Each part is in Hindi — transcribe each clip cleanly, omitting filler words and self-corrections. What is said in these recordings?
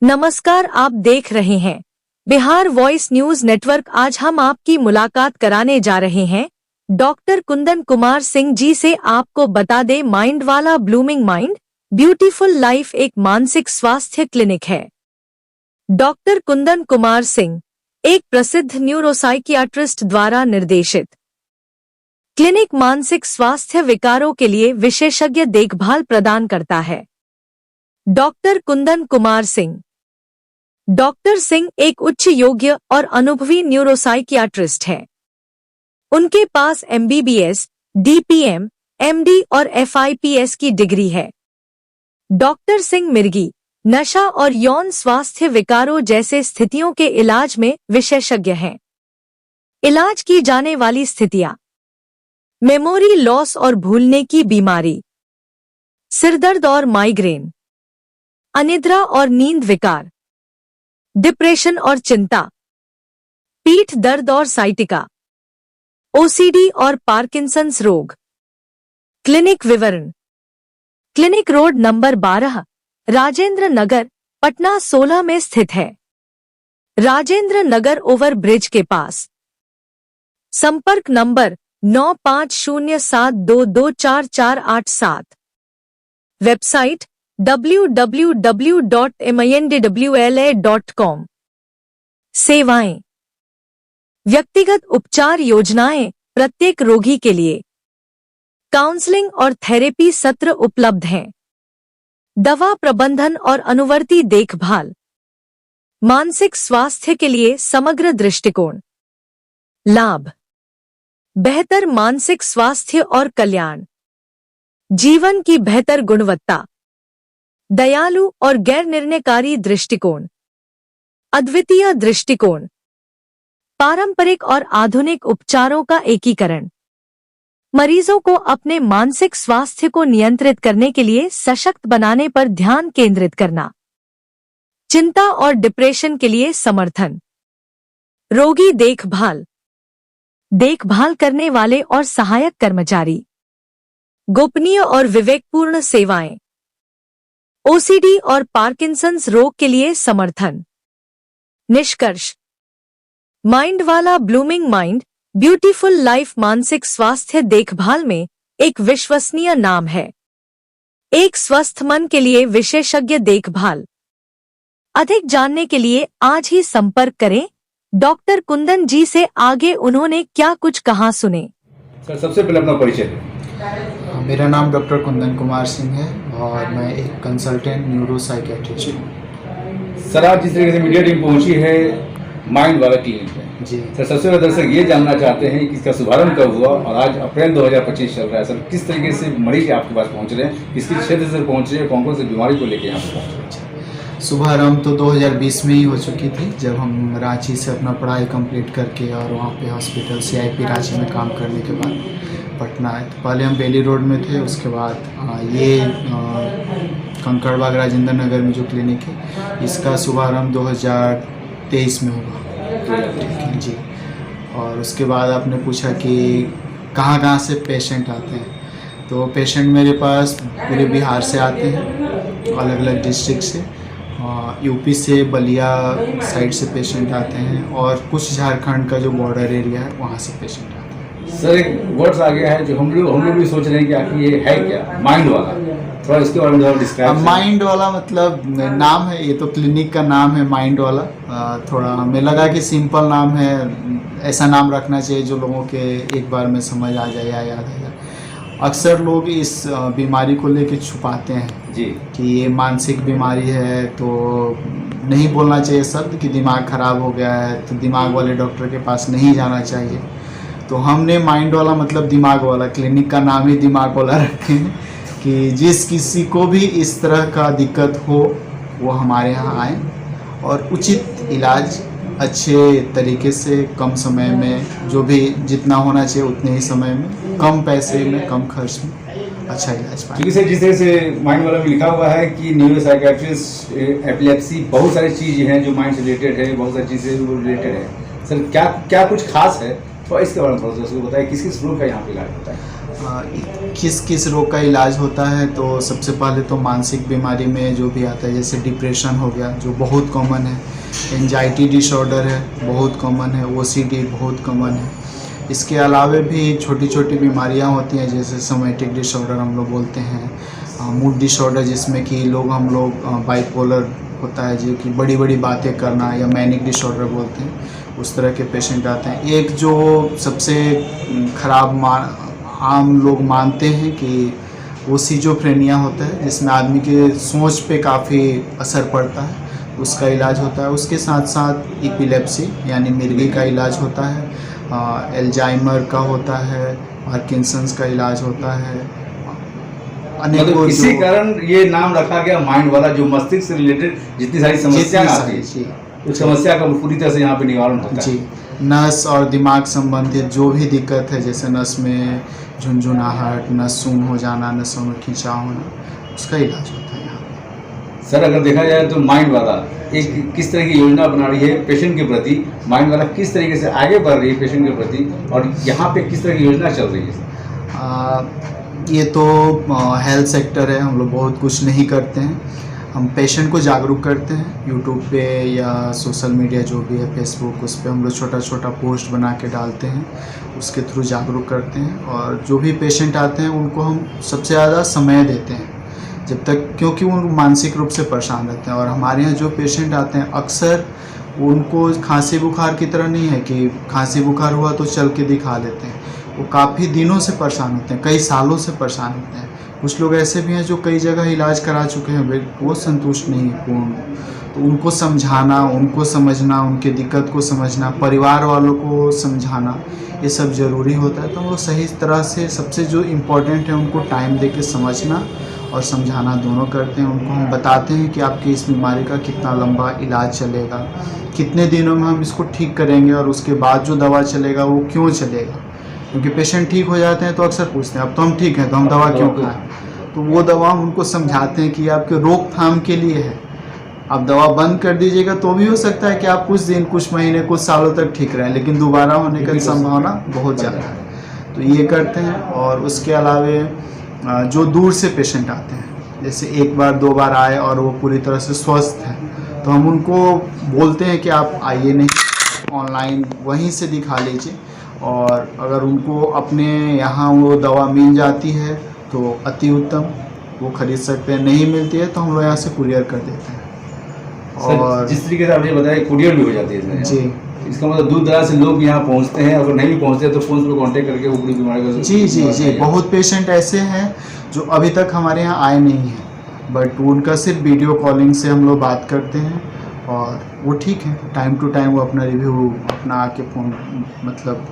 नमस्कार, आप देख रहे हैं बिहार वॉइस न्यूज नेटवर्क। आज हम आपकी मुलाकात कराने जा रहे हैं डॉक्टर कुंदन कुमार सिंह जी से। आपको बता दें, माइंड वाला ब्लूमिंग माइंड ब्यूटीफुल लाइफ एक मानसिक स्वास्थ्य क्लिनिक है। डॉक्टर कुंदन कुमार सिंह एक प्रसिद्ध न्यूरोसाइकियाट्रिस्ट द्वारा निर्देशित क्लिनिक मानसिक स्वास्थ्य विकारों के लिए विशेषज्ञ देखभाल प्रदान करता है। डॉक्टर कुंदन कुमार सिंह डॉक्टर सिंह एक उच्च योग्य और अनुभवी न्यूरोसाइकियाट्रिस्ट हैं। उनके पास MBBS, DPM, MD और FIPS की डिग्री है। डॉक्टर सिंह मिर्गी नशा और यौन स्वास्थ्य विकारों जैसे स्थितियों के इलाज में विशेषज्ञ हैं। इलाज की जाने वाली स्थितियां: मेमोरी लॉस और भूलने की बीमारी, सिरदर्द और माइग्रेन, अनिद्रा और नींद विकार, डिप्रेशन और चिंता, पीठ दर्द और साइटिका, OCD और पार्किंसंस रोग। क्लिनिक विवरण: clinic road number 12, Rajendra Nagar, Patna 16 में स्थित है। राजेंद्र नगर ओवर ब्रिज के पास। संपर्क नंबर 9507224487। Website www.mindwla.com। सेवाएं: व्यक्तिगत उपचार योजनाएं प्रत्येक रोगी के लिए, काउंसलिंग और थेरेपी सत्र उपलब्ध हैं, दवा प्रबंधन और अनुवर्ती देखभाल, मानसिक स्वास्थ्य के लिए समग्र दृष्टिकोण। लाभ: बेहतर मानसिक स्वास्थ्य और कल्याण, जीवन की बेहतर गुणवत्ता, दयालु और गैर निर्णयकारी दृष्टिकोण, अद्वितीय दृष्टिकोण, पारंपरिक और आधुनिक उपचारों का एकीकरण, मरीजों को अपने मानसिक स्वास्थ्य को नियंत्रित करने के लिए सशक्त बनाने पर ध्यान केंद्रित करना, चिंता और डिप्रेशन के लिए समर्थन, रोगी देखभाल करने वाले और सहायक कर्मचारी, गोपनीय और विवेकपूर्ण सेवाएं, OCD और पार्किंसंस रोग के लिए समर्थन। निष्कर्ष: माइंड वाला ब्लूमिंग माइंड ब्यूटीफुल लाइफ मानसिक स्वास्थ्य देखभाल में एक विश्वसनीय नाम है। एक स्वस्थ मन के लिए विशेषज्ञ देखभाल। अधिक जानने के लिए आज ही संपर्क करें डॉक्टर कुंदन जी से। आगे उन्होंने क्या कुछ कहा, सुने। सर, सबसे पहले अपना परिचय दें। मेरा नाम डॉक्टर कुंदन कुमार सिंह है और मैं एक कंसल्टेंट न्यूरोसाइकियाट्रिस्ट हूँ। सर, आज जिस तरीके से मीडिया टीम पहुंची है माइंड वाला क्लिनिक में, जी सर, सबसे पहले दर्शक ये जानना चाहते हैं कि इसका शुभारंभ कब हुआ और आज अप्रैल 2025 चल रहा है। सर, किस तरीके से मरीज आपके पास पहुंच रहे हैं, किसके क्षेत्र से पहुंच रहे हैं, कौन कौन सी बीमारी को लेकर यहाँ पर पहुँच रहे हैं? शुभारंभ तो 2020 में ही हो चुकी थी, जब हम रांची से अपना पढ़ाई कंप्लीट करके और वहाँ पे हॉस्पिटल CIP रांची में काम करने के बाद पटना आए। तो पहले हम बेली रोड में थे, उसके बाद ये कंकड़बाग राजेंद्र नगर में जो क्लिनिक है, इसका शुभारंभ 2023 में होगा। जी। और उसके बाद आपने पूछा कि कहाँ से पेशेंट आते हैं, तो पेशेंट मेरे पास पूरे बिहार से आते हैं, अलग अलग डिस्ट्रिक्ट से, यूपी से, बलिया साइड से पेशेंट आते हैं और कुछ झारखंड का जो बॉर्डर एरिया है वहाँ से पेशेंट आते हैं। सर, एक वर्ड्स आ गया है जो हम लोग भी सोच रहे हैं कि आखिर ये है क्या माइंड वाला, थोड़ा इसके बारे में डिस्क्राइब। माइंड वाला मतलब नाम है, ये तो क्लिनिक का नाम है माइंड वाला। थोड़ा हमें लगा कि सिंपल नाम है, ऐसा नाम रखना चाहिए जो लोगों के एक बार में समझ आ जाए या याद आ जाए। अक्सर लोग इस बीमारी को लेके छुपाते हैं जी कि ये मानसिक बीमारी है, तो नहीं बोलना चाहिए शब्द कि दिमाग खराब हो गया है तो दिमाग वाले डॉक्टर के पास नहीं जाना चाहिए। तो हमने माइंड वाला मतलब दिमाग वाला, क्लिनिक का नाम ही दिमाग वाला रखे हैं कि जिस किसी को भी इस तरह का दिक्कत हो वो हमारे यहाँ आए और उचित इलाज अच्छे तरीके से कम समय में, जो भी जितना होना चाहिए उतने ही समय में, कम पैसे में, कम खर्च में अच्छा इलाज पाए। क्योंकि सर, जिस तरह से माइंड वाला में लिखा हुआ है कि न्यूरोसाइकियाट्रिस्ट, एपिलेप्सी, बहुत सारी चीज़ें हैं जो माइंड से रिलेटेड है, बहुत सारी चीज़ें वो रिलेटेड है। सर, क्या कुछ खास है तो इसके बारे में थोड़ा सा उसको बताइए, किस किस रोग का यहाँ पे इलाज होता है? किस किस रोग का इलाज होता है, तो सबसे पहले तो मानसिक बीमारी में जो भी आता है, जैसे डिप्रेशन हो गया जो बहुत कॉमन है, एंजाइटी डिसऑर्डर है बहुत कॉमन है, ओसीडी बहुत कॉमन है। इसके अलावा भी छोटी छोटी बीमारियां होती हैं, जैसे सोमैटिक डिसऑर्डर हम लोग बोलते हैं, मूड डिसऑर्डर जिसमें कि हम लोग बाइपोलर होता है जो कि बड़ी बड़ी बातें करना, या मैनिक डिसऑर्डर बोलते हैं, उस तरह के पेशेंट आते हैं। एक जो सबसे खराब आम लोग मानते हैं कि वो सिजोफ्रेनिया होता है, जिसमें आदमी के सोच पे काफ़ी असर पड़ता है, उसका इलाज होता है। उसके साथ साथ एपिलेप्सी यानी मिर्गी का इलाज होता है, एल्जाइमर का होता है, पार्किंसंस का इलाज होता है। मतलब इसी कारण ये नाम रखा गया माइंड वाला, जो मस्तिष्क से रिलेटेड जितनी सारी समस्याएं आती है उस समस्या का पूरी तरह से यहाँ पे निवारण होता है। जी, नस और दिमाग संबंधित जो भी दिक्कत है, जैसे नस में झुनझुनाहट, नस सून हो जाना, नसों में खिंचाव होना, उसका इलाज होता है यहाँ पे। सर अगर देखा जाए तो माइंड वाला एक किस तरह की योजना बना रही है पेशेंट के प्रति, माइंड वाला किस तरीके से आगे बढ़ रही है पेशेंट के प्रति, और यहाँ पे किस तरह की योजना चल रही है? ये तो हेल्थ सेक्टर है, हम लोग बहुत कुछ नहीं करते हैं। हम पेशेंट को जागरूक करते हैं यूट्यूब पे या सोशल मीडिया जो भी है, फेसबुक, उस पर हम लोग छोटा छोटा पोस्ट बना के डालते हैं, उसके थ्रू जागरूक करते हैं। और जो भी पेशेंट आते हैं उनको हम सबसे ज़्यादा समय देते हैं जब तक, क्योंकि वो मानसिक रूप से परेशान रहते हैं। और हमारे यहाँ जो पेशेंट आते हैं अक्सर उनको खांसी बुखार की तरह नहीं है कि खांसी बुखार हुआ तो चल के दिखा देते हैं, वो काफ़ी दिनों से परेशान होते हैं, कई सालों से परेशान होते हैं। कुछ लोग ऐसे भी हैं जो कई जगह इलाज करा चुके हैं, वो संतुष्ट नहीं है पूर्ण। तो उनको समझाना, उनको समझना, उनके दिक्कत को समझना, परिवार वालों को समझाना, ये सब ज़रूरी होता है। तो हम लोग सही तरह से सबसे जो इम्पोर्टेंट है उनको टाइम दे के समझना और समझाना दोनों करते हैं। उनको हम बताते हैं कि आपकी इस बीमारी का कितना लंबा इलाज चलेगा, कितने दिनों में हम इसको ठीक करेंगे, और उसके बाद जो दवा चलेगा वो क्यों चलेगा। क्योंकि पेशेंट ठीक हो जाते हैं तो अक्सर पूछते हैं अब तो हम ठीक हैं तो हम दवा क्यों खाएं। तो वो दवा हम उनको समझाते हैं कि आपके रोकथाम के लिए है, आप दवा बंद कर दीजिएगा तो भी हो सकता है कि आप कुछ दिन, कुछ महीने, कुछ सालों तक ठीक रहें, लेकिन दोबारा होने की संभावना बहुत ज़्यादा है। तो ये करते हैं। और उसके अलावा जो दूर से पेशेंट आते हैं, जैसे एक बार दो बार आए और वो पूरी तरह से स्वस्थ हैं, तो हम उनको बोलते हैं कि आप आइए नहीं, ऑनलाइन वहीं से दिखा लीजिए। और अगर उनको अपने यहाँ वो दवा मिल जाती है तो अति उत्तम, वो खरीद सकते हैं। नहीं मिलती है तो हम लोग यहाँ से कुरियर कर देते हैं। और जिस तरीके से आपने बताया कुरियर भी हो जाती है जी, इसका मतलब दूर दराज से लोग यहाँ पहुँचते हैं, अगर नहीं भी पहुँचते तो फोन पर कॉन्टेक्ट करके वो पूरी बीमारी का जी बहुत पेशेंट ऐसे हैं जो अभी तक हमारे यहाँ आए नहीं हैं, बट उनका सिर्फ वीडियो कॉलिंग से हम लोग बात करते हैं और वो ठीक है। टाइम टू टाइम वो अपना रिव्यू अपना आके फ़ोन मतलब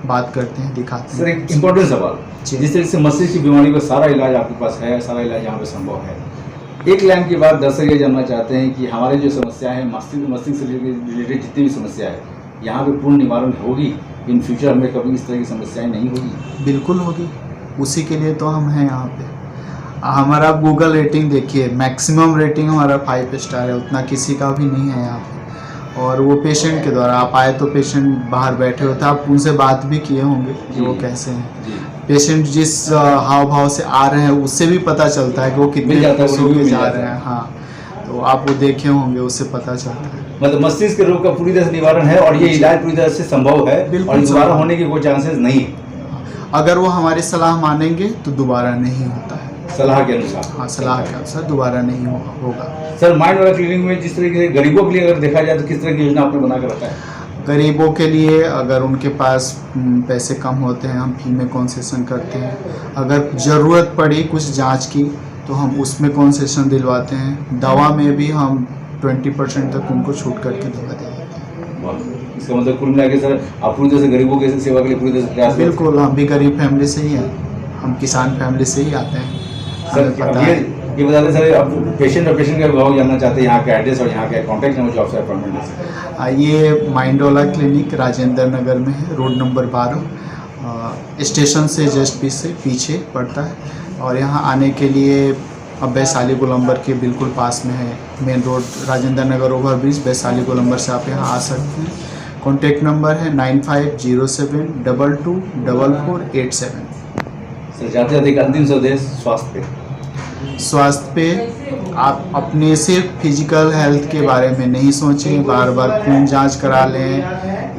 बात करते हैं, दिखाते हैं। सर एक इम्पोर्टेंट सवाल, जिस तरह से मस्तिष्क की बीमारी का सारा इलाज आपके पास है, सारा इलाज यहाँ पे संभव है, एक लाइन के बाद दर्शक ये जानना चाहते हैं कि हमारी जो समस्या है मस्तिष्क से रिलेटेड जितनी भी समस्या है यहाँ पे पूर्ण निवारण होगी, इन फ्यूचर हमें कभी इस तरह की समस्याएं नहीं होगी? बिल्कुल होगी, उसी के लिए तो हम हैं यहाँ पे। हमारा गूगल रेटिंग देखिए, मैक्सिमम रेटिंग हमारा 5 स्टार है, उतना किसी का भी नहीं है यहाँ पे। और वो पेशेंट के द्वारा, आप आए तो पेशेंट बाहर बैठे होते हैं, आप उनसे बात भी किए होंगे कि वो कैसे हैं। पेशेंट जिस हाव भाव से आ रहे हैं उससे भी पता चलता है कि वो कितने पैसों में जा रहे हैं। हाँ, तो आप वो देखे होंगे, उससे पता चलता है। मतलब मस्तिष्क के रोग का पूरी तरह से निवारण है और ये इलाज पूरी तरह से संभव है और दोबारा होने के कोई चांसेस नहीं है। अगर वो हमारी सलाह मानेंगे तो दोबारा नहीं होता है। सलाह के अनुसार? हाँ, सलाह के अनुसार दोबारा नहीं होगा। सर माइंड वाला क्लिनिक में जिस तरीके से गरीबों के लिए अगर देखा जाए तो किस तरह की योजना आपने बना कर रखा है? गरीबों के लिए अगर उनके पास पैसे कम होते हैं, हम फी में कंसेशन करते हैं। अगर ज़रूरत पड़ी कुछ जांच की तो हम उसमें कंसेशन दिलवाते हैं। दवा में भी हम 20% तक उनको छूट करके दवा दे देते हैं। इसका मतलब कुल मिला के सर आप पूरी तरह से गरीबों की सेवा के लिए पूरी तरह से प्रयास? बिल्कुल, हम भी गरीब फैमिली से ही हैं, हम किसान फैमिली से ही आते हैं। सर ये बता दें सर, अब पेशेंट और पेशेंट का विभाग जानना चाहते हैं, यहाँ का एड्रेस और यहाँ का कॉन्टैक्ट नंबर जो आपसे अपॉइंटमेंट है। ये माइंडवाला क्लिनिक राजेंद्र नगर में है, रोड नंबर 12, स्टेशन से जस्ट पीछे पड़ता है। और यहाँ आने के लिए अब वैशाली गोलंबर के बिल्कुल पास में है, main road Rajendra Nagar overbridge, Vaishali गोलंबर से आप यहाँ आ सकते हैं। कॉन्टैक्ट नंबर है 9507224487। सर जाते जाते एक अंतिम संदेश स्वास्थ्य पे। स्वास्थ्य पे आप अपने सिर्फ फिजिकल हेल्थ के बारे में नहीं सोचें, बार बार खून जांच करा लें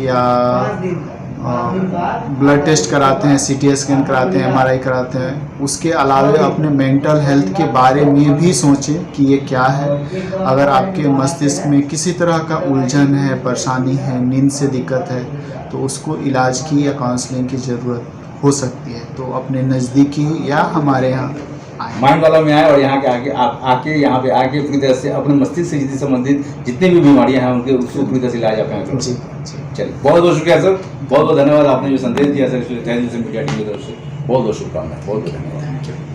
या ब्लड टेस्ट कराते हैं, CT स्कैन कराते हैं, MRI कराते हैं। उसके अलावा अपने मेंटल हेल्थ के बारे में भी सोचें कि ये क्या है। अगर आपके मस्तिष्क में किसी तरह का उलझन है, परेशानी है, नींद से दिक्कत है, तो उसको इलाज की या काउंसलिंग की ज़रूरत हो सकती है। तो अपने नज़दीकी या हमारे यहाँ माइंड वाला में आए और यहाँ के आके यहाँ पे आके पूरी तरह से अपने मस्तिष्क से संबंधित जितनी भी बीमारियाँ हैं उनके उसको पूरी तरह से इलाज आप यहाँ करें। जी। चलिए बहुत बहुत शुक्रिया सर, बहुत बहुत धन्यवाद। आपने जो संदेश दिया सर, तहे दिल से मीडिया टीम की तरफ से बहुत बहुत शुभकामनाएं, बहुत बहुत धन्यवाद।